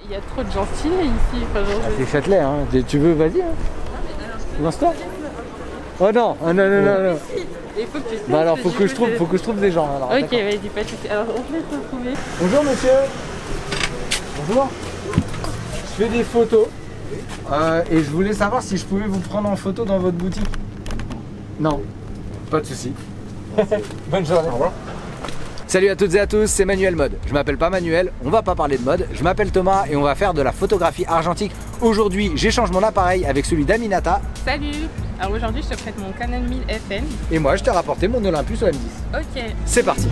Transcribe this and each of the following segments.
Il y a trop de gens stylés ici. Enfin, c'est Châtelet, hein. Tu veux, vas-y. Hein. Lance-toi. Oh non, non, non, non, non. Il faut que tu bah alors, faut que je trouve des gens. Alors, ok, vas-y, pas de soucis. Alors, on peut se retrouver. Bonjour, monsieur. Bonjour. Je fais des photos. Et je voulais savoir si je pouvais vous prendre en photo dans votre boutique. Non, pas de souci. Bonne journée. Au revoir. Salut à toutes et à tous, c'est Manuel Mode. Je m'appelle pas Manuel, on va pas parler de mode. Je m'appelle Thomas et on va faire de la photographie argentique. Aujourd'hui, j'échange mon appareil avec celui d'Aminata. Salut. Alors aujourd'hui, je te prête mon Canon 1000 FN. Et moi, je t'ai rapporté mon Olympus OM10. Ok. C'est parti.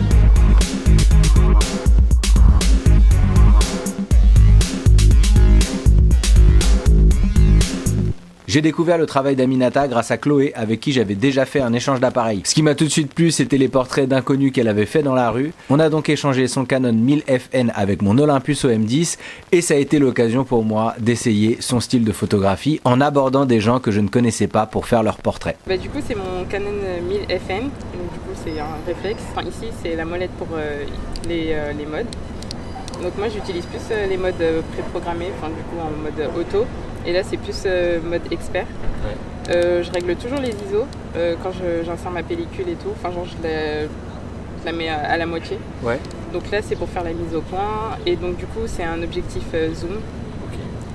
J'ai découvert le travail d'Aminata grâce à Chloé avec qui j'avais déjà fait un échange d'appareils. Ce qui m'a tout de suite plu, c'était les portraits d'inconnus qu'elle avait fait dans la rue. On a donc échangé son Canon 1000 FN avec mon Olympus OM10 et ça a été l'occasion pour moi d'essayer son style de photographie en abordant des gens que je ne connaissais pas pour faire leurs portraits. Bah, du coup, c'est mon Canon 1000 FN. Donc, du coup, c'est un réflexe. Enfin, ici, c'est la molette pour les modes. Donc moi, j'utilise plus les modes préprogrammés, enfin du coup en mode auto. Et là, c'est plus mode expert. Ouais. Je règle toujours les ISO quand j'insère ma pellicule et tout. Enfin, genre, je la mets à la moitié. Ouais. Donc là, c'est pour faire la mise au point. Et donc, du coup, c'est un objectif zoom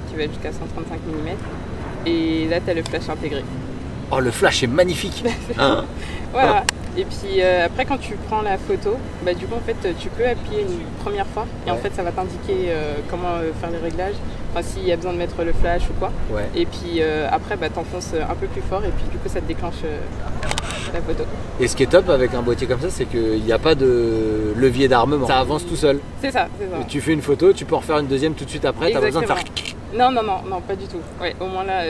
qui va jusqu'à 135 mm. Et là, tu as le flash intégré. Oh, le flash est magnifique. Hein. Voilà. Et puis après, quand tu prends la photo, bah, du coup, en fait, tu peux appuyer une première fois. Et en fait, ça va t'indiquer comment faire les réglages. Enfin, s'il y a besoin de mettre le flash ou quoi. Ouais. Et puis après, bah, t'enfonces un peu plus fort. Et puis du coup, ça te déclenche la photo. Et ce qui est top avec un boîtier comme ça, c'est qu'il n'y a pas de levier d'armement. Ça avance tout seul. C'est ça, c'est ça. Et tu fais une photo, tu peux en refaire une deuxième tout de suite après. T'as besoin de faire... Non, non, non, non, pas du tout. Ouais, au moins là...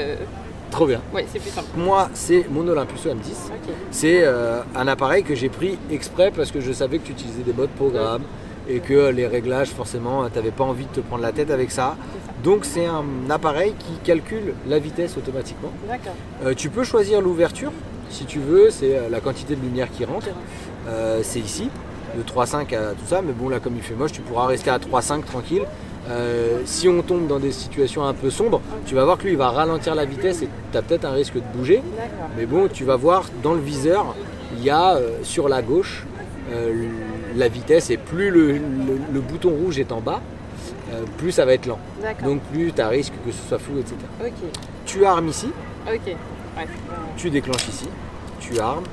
Trop bien. Ouais, c'est plus simple. Moi, c'est mon Olympus OM10. Okay. C'est un appareil que j'ai pris exprès parce que je savais que tu utilisais des modes programme et que les réglages, forcément, tu n'avais pas envie de te prendre la tête avec ça. Donc, c'est un appareil qui calcule la vitesse automatiquement. D'accord. Tu peux choisir l'ouverture si tu veux, c'est la quantité de lumière qui rentre. C'est ici, de 3.5 à tout ça, mais bon, là, comme il fait moche, tu pourras rester à 3.5 tranquille. Si on tombe dans des situations un peu sombres, tu vas voir que lui il va ralentir la vitesse et tu as peut-être un risque de bouger. Mais bon, tu vas voir dans le viseur, il y a sur la gauche la vitesse et plus le bouton rouge est en bas, plus ça va être lent. Donc plus tu as risque que ce soit flou, etc. Okay. Tu armes ici, okay. Ouais. Tu déclenches ici, tu armes,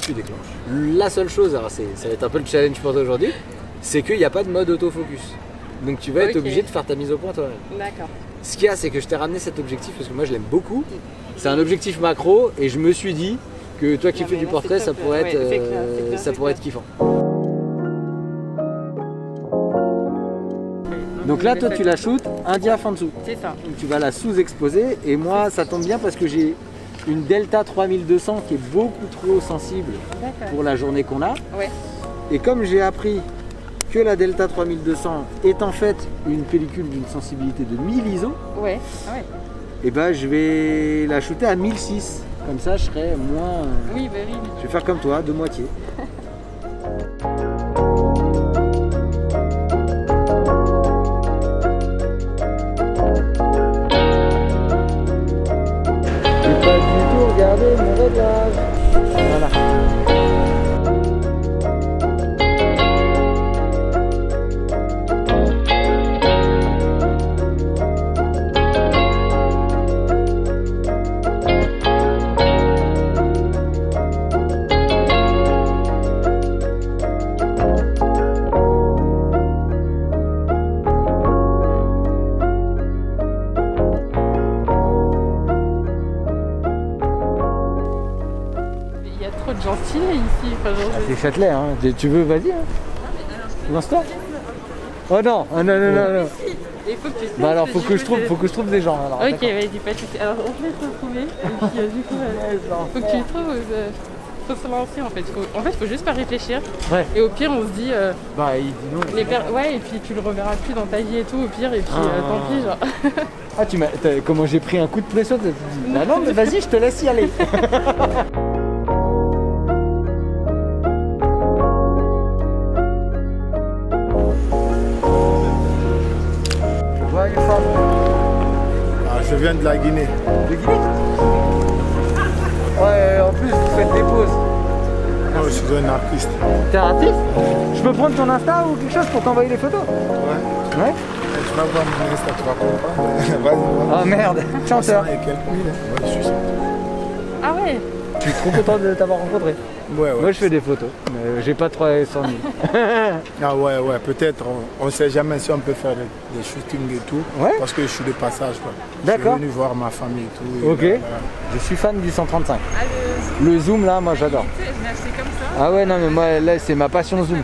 tu déclenches. La seule chose, alors ça va être un peu le challenge pour toi aujourd'hui, c'est qu'il n'y a pas de mode autofocus. Donc tu vas être obligé de faire ta mise au point toi-même. D'accord. Ce qu'il y a, c'est que je t'ai ramené cet objectif parce que moi je l'aime beaucoup. C'est un objectif macro et je me suis dit que toi qui fais du portrait, ça pourrait être kiffant. Donc là, toi tu la shootes un diaph en dessous. C'est ça. Donc tu vas la sous-exposer et moi ça tombe bien parce que j'ai une Delta 3200 qui est beaucoup trop sensible pour la journée qu'on a. Ouais. Et comme j'ai appris que la Delta 3200 est en fait une pellicule d'une sensibilité de 1000 ISO, ouais. Et ben je vais la shooter à 1006. Comme ça, je serai moins. Oui, bah oui. Je vais faire comme toi, de moitié. Je vais pas du tout regarder mon réglage. Voilà. Trop de gens stylés ici. Enfin, c'est Châtelet, hein. Tu veux, vas-y. Hein. Lance-toi. Oh non, non, non, non, non. Il faut que tu bah alors, faut que je trouve des gens. Alors, ok, vas-y, pas de soucis. Alors, on peut se retrouver. Et puis, du coup, faut que tu trouves. Faut se lancer en fait. Faut juste pas réfléchir. Ouais. Et au pire, on se dit. Bah, il dit non. Ouais, et puis tu le reverras plus dans ta vie et tout, au pire, et puis tant pis, genre. Ah, comment j'ai pris un coup de pression, tu dis, bah non, mais vas-y, je te laisse y aller. you from? Je viens de la Guinée. De Guinée? Ouais, en plus vous faites des pauses. Non, je suis un artiste. T'es artiste? Je peux prendre ton Insta ou quelque chose pour t'envoyer les photos? Ouais. Ouais? Tu vas voir mon Insta, tu vas comprendre. Ah merde, chanteur. Et quelques minutes. Ouais, je suis chanteur. Ah ouais. Je suis trop content de t'avoir rencontré. Ouais, ouais. Moi je fais des photos, mais j'ai pas 300 000. Ah ouais, ouais, peut-être, on sait jamais si on peut faire des shootings et tout. Ouais. Parce que je suis de passage, quoi. D'accord. Je suis venu voir ma famille et tout. Et Ok. voilà. Je suis fan du 135. Ah, Le zoom là, moi j'adore. je l'ai acheté comme ça. Ah ouais, non mais moi là c'est ma passion zoom. Vraiment,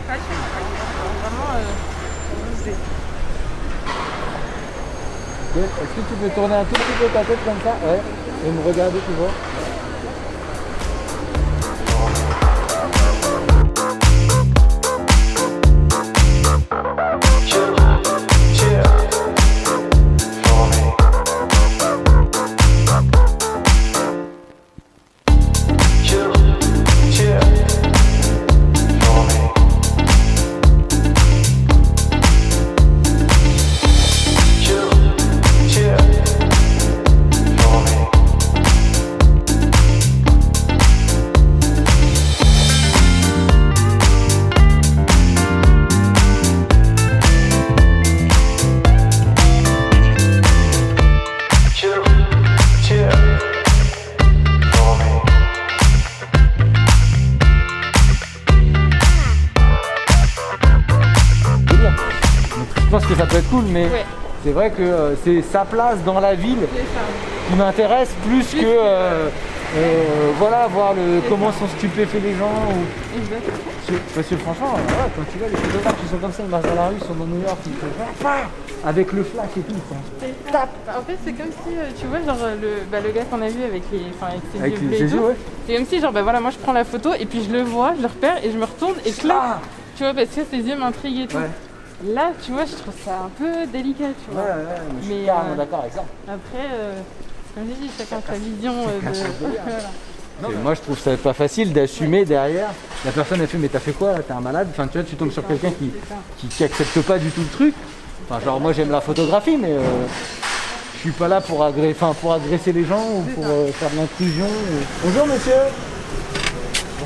Est-ce que tu peux tourner un tout petit peu ta tête comme ça? Ouais. Et me regarder, tu vois. Je pense que ça peut être cool, mais ouais. C'est vrai que c'est sa place dans la ville qui m'intéresse plus que voilà, voir comment sont stupéfaits les gens. Parce que franchement, ouais, quand tu vois les photographes qui sont comme ça, ils marchent dans la rue, ils sont dans New York, ils font avec le flash et tout. En fait, c'est comme si, tu vois, genre le gars qu'on a vu avec ses yeux bleus et tout. Ouais. C'est comme si, genre, voilà, moi je prends la photo et puis je le vois, je le repère et je me retourne et clac, tu vois, parce que ses yeux m'intriguent et tout. Ouais. Là, tu vois, je trouve ça un peu délicat, tu vois. Ouais, mais je suis carrément d'accord avec ça. Après, comme je dis, chacun sa vision de... Moi, je trouve ça pas facile d'assumer derrière. La personne a fait, mais t'as fait quoi? T'es un malade? Enfin, tu vois, tu tombes sur quelqu'un qui accepte pas du tout le truc. Enfin, genre, moi, j'aime la photographie, mais je suis pas là pour agresser les gens ou pour faire de l'intrusion. Bonjour, monsieur.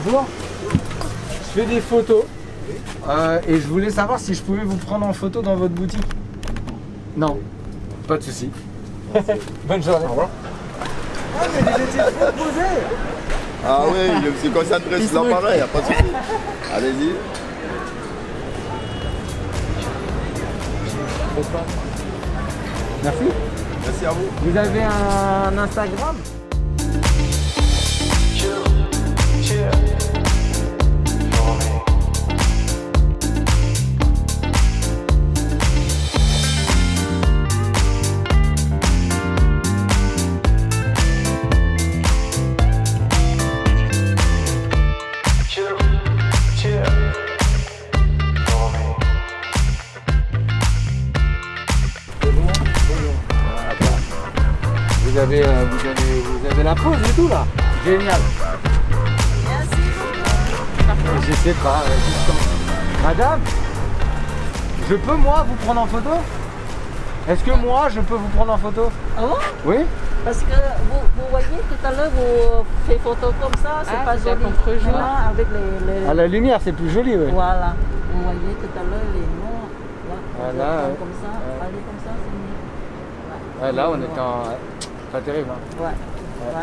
Bonjour. Je fais des photos. Et je voulais savoir si je pouvais vous prendre en photo dans votre boutique. Non, pas de souci. Bonne journée. Au revoir. Ah, mais vous étiez proposé. Ah oui, il me suis concentré sur l'appareil, pas de souci. Allez-y. Merci. Merci à vous. Vous avez un Instagram? Vous avez la pause et tout là. Génial. Merci. Je sais pas. Madame, je peux moi vous prendre en photo? Est-ce que moi je peux vous prendre en photo? Ah bon? Oui. Parce que vous voyez tout à l'heure vous faites photo comme ça, c'est pas joli. Contre-jour. Avec les... À la lumière c'est plus joli, oui. Voilà. Vous voyez tout à l'heure les noms. Là, comme ça, aller comme ça, c'est mieux. Ouais, là on est en... Pas terrible. Hein. Ouais.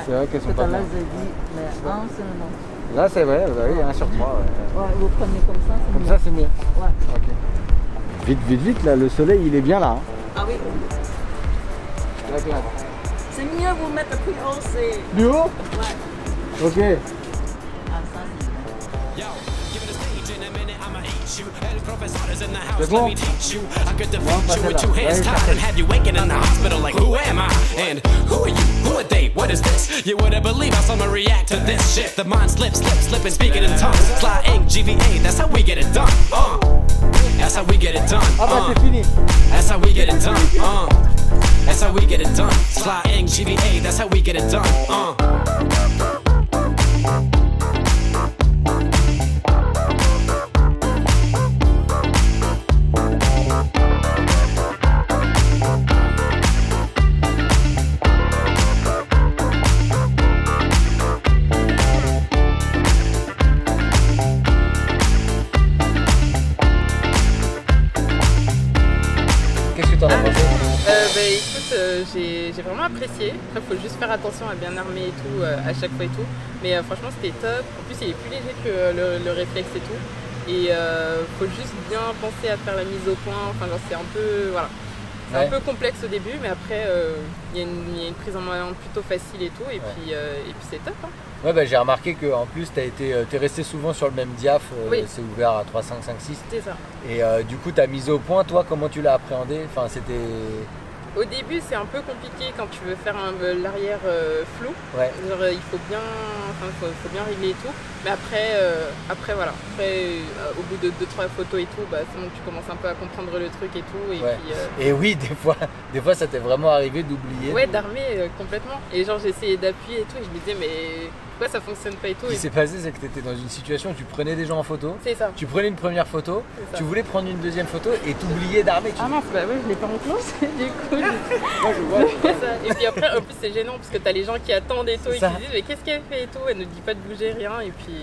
C'est vrai qu'elles sont tout pas à l'heure bien. j'ai dit, mais un seulement. Là c'est vrai, bah oui, 1 sur 3. Ouais, vous prenez comme ça, c'est mieux. Comme ça c'est mieux. Ouais. Ok. Vite, vite, vite, là, le soleil il est bien là. Hein. Ah oui. C'est mieux vous mettre plus haut, c'est... Plus haut? Ouais. Ok. Ah, ça c'est... C'est bon? I could defeat you with 2 hands tied and have you waking in the hospital like, who am I? And who are you? Who are they? What is this? You wouldn't believe how someone react to this shit. The mind slips, slipping, speaking in tongues. Sly ink, GVA, that's how we get it done. That's how we get it done. That's how we get it done. That's how we get it done. Sly ink, GVA, that's how we get it done. Écoute, j'ai vraiment apprécié. Après, il faut juste faire attention à bien armer et tout, à chaque fois et tout. Mais franchement, c'était top. En plus, il est plus léger que le réflexe et tout. Et faut juste bien penser à faire la mise au point. Enfin, genre, c'est un peu, voilà. C'est un peu complexe au début, mais après, il y a une prise en main plutôt facile et tout. Et puis c'est top. Hein. Ouais, bah, j'ai remarqué qu'en plus, t'es resté souvent sur le même diaph. C'est ouvert à 3, 5, 5, 6. C'est ça. Et du coup, ta mise au point, toi, comment tu l'as appréhendé? Enfin, c'était... Au début, c'est un peu compliqué quand tu veux faire l'arrière flou. Ouais. Genre, il faut bien régler et tout. Mais après, voilà. Après, au bout de 2-3 photos et tout, c'est bon, tu commences un peu à comprendre le truc et tout. Et, puis, et oui, des fois, ça t'est vraiment arrivé d'oublier. Ouais, d'armer complètement. Et genre, j'essayais d'appuyer et tout. Et je me disais, mais pourquoi ça fonctionne pas et tout. Ce qui s'est passé, c'est que tu étais dans une situation où tu prenais des gens en photo. C'est ça. Tu prenais une première photo, tu voulais prendre une deuxième photo et t'oubliais d'armer. Ah mince, ouais, je l'ai pas en close, du coup. Moi, je vois. Et puis après, en plus, c'est gênant parce que t'as les gens qui attendent et tout et qui disent, mais qu'est-ce qu'elle fait et tout. Elle ne dit pas de bouger, rien. Et puis.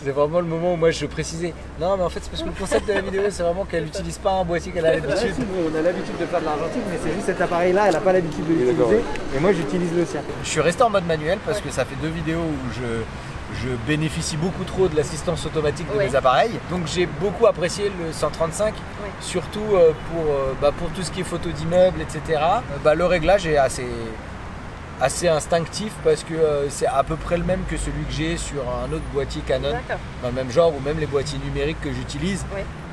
C'est vraiment le moment où moi je précisais. Non, mais en fait, c'est parce que le concept de la vidéo, c'est vraiment qu'elle n'utilise pas un boîtier qu'elle a l'habitude. On a l'habitude de faire de l'argentique, mais c'est juste cet appareil-là, elle n'a pas l'habitude de l'utiliser. Et moi, j'utilise le sien. Je suis resté en mode manuel parce que ça fait 2 vidéos où je bénéficie beaucoup trop de l'assistance automatique de mes appareils. Donc j'ai beaucoup apprécié le 135, surtout pour tout ce qui est photo d'immeubles, etc. Le réglage est assez instinctif parce que c'est à peu près le même que celui que j'ai sur un autre boîtier Canon dans le même genre, ou même les boîtiers numériques que j'utilise.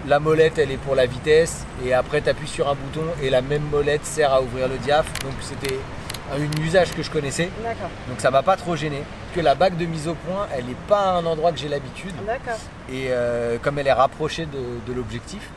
La molette, elle est pour la vitesse, et après tu appuies sur un bouton et la même molette sert à ouvrir le diaph. Donc c'était un usage que je connaissais, donc ça m'a pas trop gêné. Que la bague de mise au point, elle n'est pas à un endroit que j'ai l'habitude, et comme elle est rapprochée de l'objectif,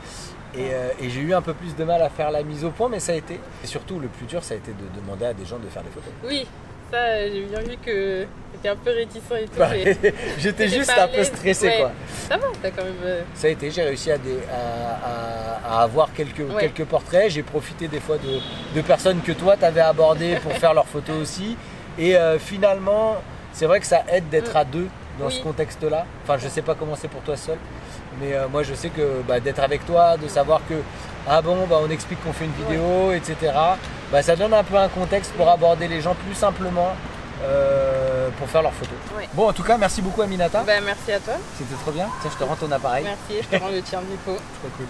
et j'ai eu un peu plus de mal à faire la mise au point, mais ça a été. Et surtout, le plus dur, ça a été de demander à des gens de faire des photos. Oui, ça, j'ai bien vu que t'étais un peu réticent et tout. J'étais juste un peu stressé, quoi. Ça va, t'as quand même. Ça a été, j'ai réussi à avoir quelques portraits. J'ai profité des fois de personnes que toi t'avais abordées pour faire leurs photos aussi. Et finalement, c'est vrai que ça aide d'être à deux dans ce contexte-là. Enfin, je sais pas comment c'est pour toi seul, mais moi je sais que d'être avec toi, de savoir que on explique qu'on fait une vidéo, etc. Ça donne un peu un contexte pour aborder les gens plus simplement. Pour faire leurs photos. Bon, en tout cas, merci beaucoup Aminata. Merci à toi. C'était trop bien. Tiens, je te rends ton appareil. Merci, je te rends le tien du coup. Trop cool.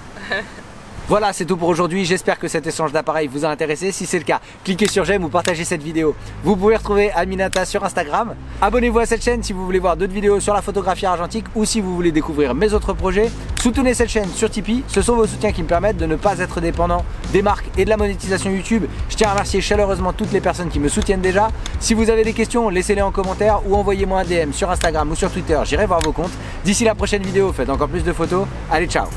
Voilà, c'est tout pour aujourd'hui. J'espère que cet échange d'appareils vous a intéressé. Si c'est le cas, cliquez sur j'aime ou partagez cette vidéo. Vous pouvez retrouver Aminata sur Instagram. Abonnez-vous à cette chaîne si vous voulez voir d'autres vidéos sur la photographie argentique ou si vous voulez découvrir mes autres projets. Soutenez cette chaîne sur Tipeee. Ce sont vos soutiens qui me permettent de ne pas être dépendant des marques et de la monétisation YouTube. Je tiens à remercier chaleureusement toutes les personnes qui me soutiennent déjà. Si vous avez des questions, laissez-les en commentaire ou envoyez-moi un DM sur Instagram ou sur Twitter. J'irai voir vos comptes. D'ici la prochaine vidéo, faites encore plus de photos. Allez, ciao!